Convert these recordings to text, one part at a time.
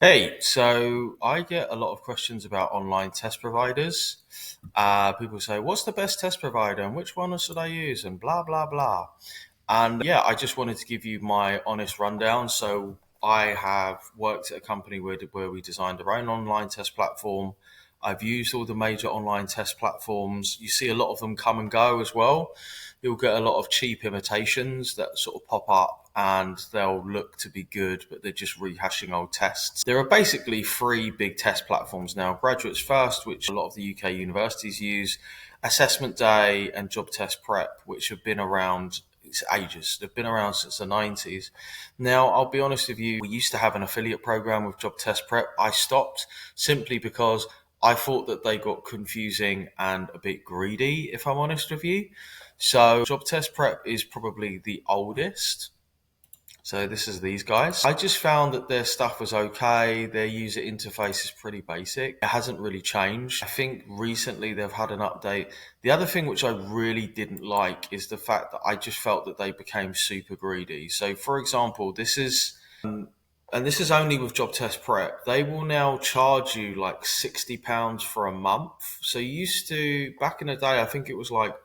Hey, so I get a lot of questions about online test providers. People say, "What's the best test provider and which one should I use?" and blah blah blah. And yeah, I just wanted to give you my honest rundown. So I have worked at a company where we designed our own online test platform. I've used all the major online test platforms. You see a lot of them come and go as well. You'll get a lot of cheap imitations that sort of pop up and they'll look to be good, but they're just rehashing old tests. There are basically three big test platforms now: Graduates First, which a lot of the UK universities use, Assessment Day, and Job Test Prep, which have been around it's ages. They've been around since the 90s. Now, I'll be honest with you, we used to have an affiliate program with Job Test Prep. I stopped simply because I thought that they got confusing and a bit greedy, if I'm honest with you. So, Job Test Prep is probably the oldest. So this is these guys. I just found that their stuff was okay. Their user interface is pretty basic. It hasn't really changed. I think recently they've had an update. The other thing which I really didn't like is the fact that I just felt that they became super greedy. So for example, this is only with Job Test Prep. They will now charge you like £60 for a month. So you used to back in the day, I think it was like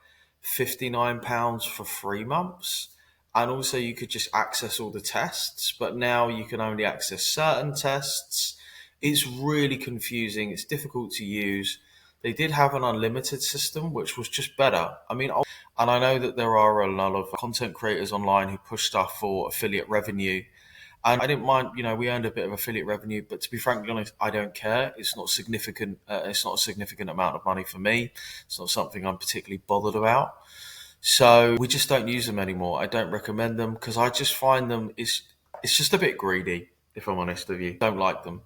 £59 for 3 months. And also you could just access all the tests, but now you can only access certain tests. It's really confusing. It's difficult to use. They did have an unlimited system, which was just better. And I know that there are a lot of content creators online who push stuff for affiliate revenue. And I didn't mind, we earned a bit of affiliate revenue, but to be frankly honest, I don't care. It's not significant. It's not a significant amount of money for me. It's not something I'm particularly bothered about. So we just don't use them anymore. I don't recommend them because I just find them it's just a bit greedy, if I'm honest with you. Don't like them.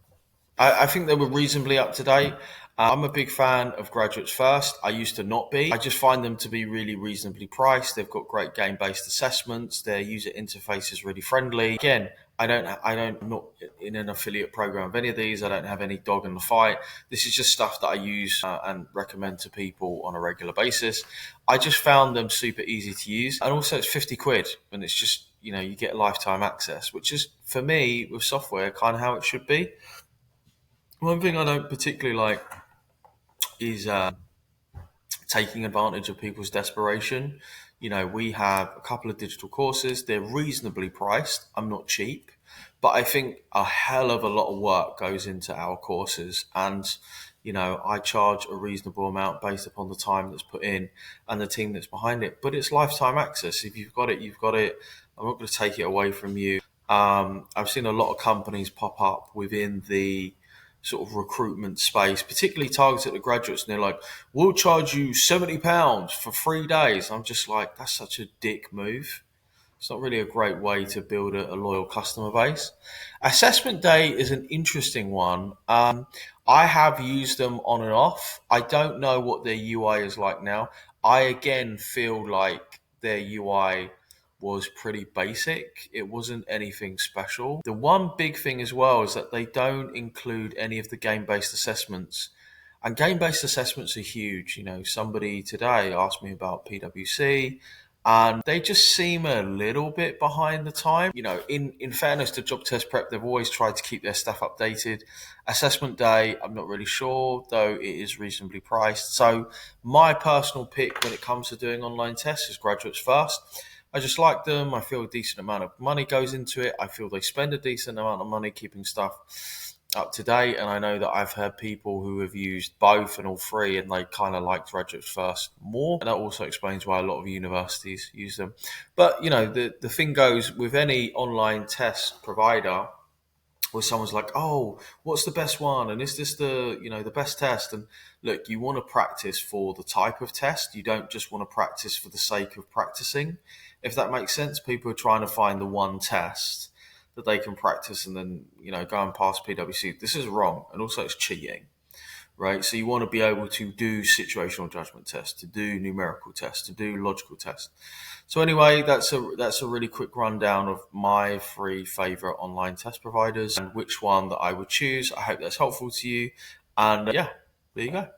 I think they were reasonably up to date. I'm a big fan of Graduates First. I used to not be. I just find them to be really reasonably priced. They've got great game-based assessments. Their user interface is really friendly. Again, I'm not in an affiliate program of any of these. I don't have any dog in the fight. This is just stuff that I use and recommend to people on a regular basis. I just found them super easy to use, and also it's 50 quid, and it's just you get lifetime access, which is for me with software kind of how it should be. One thing I don't particularly like is taking advantage of people's desperation. We have a couple of digital courses. They're reasonably priced. I'm not cheap, but I think a hell of a lot of work goes into our courses. And, I charge a reasonable amount based upon the time that's put in and the team that's behind it. But it's lifetime access. If you've got it, you've got it. I'm not going to take it away from you. I've seen a lot of companies pop up within the sort of recruitment space, particularly targeted at graduates, and they're like, "We'll charge you £70 for 3 days." I'm just like, that's such a dick move. It's not really a great way to build a loyal customer base. Assessment Day is an interesting one. I have used them on and off. I don't know what their UI is like now. I again feel like their UI was pretty basic. It wasn't anything special. The one big thing as well is that they don't include any of the game based assessments. And game based assessments are huge. Somebody today asked me about PwC, and they just seem a little bit behind the time. In fairness to Job Test Prep, they've always tried to keep their stuff updated. Assessment Day, I'm not really sure, though it is reasonably priced. So my personal pick when it comes to doing online tests is Graduates First. I just like them. I feel a decent amount of money goes into it. I feel they spend a decent amount of money keeping stuff up to date. And I know that I've heard people who have used both and all three, and they kind of like Graduates First more. And that also explains why a lot of universities use them. But the thing goes with any online test provider, where someone's like, "Oh, what's the best one? And is this the best test?" And look, you want to practice for the type of test. You don't just want to practice for the sake of practicing. If that makes sense, people are trying to find the one test that they can practice and then go and pass PwC. This is wrong, and also it's cheating, right? So you want to be able to do situational judgment tests, to do numerical tests, to do logical tests. So anyway, that's a really quick rundown of my three favorite online test providers and which one that I would choose. I hope that's helpful to you. And yeah, there you go.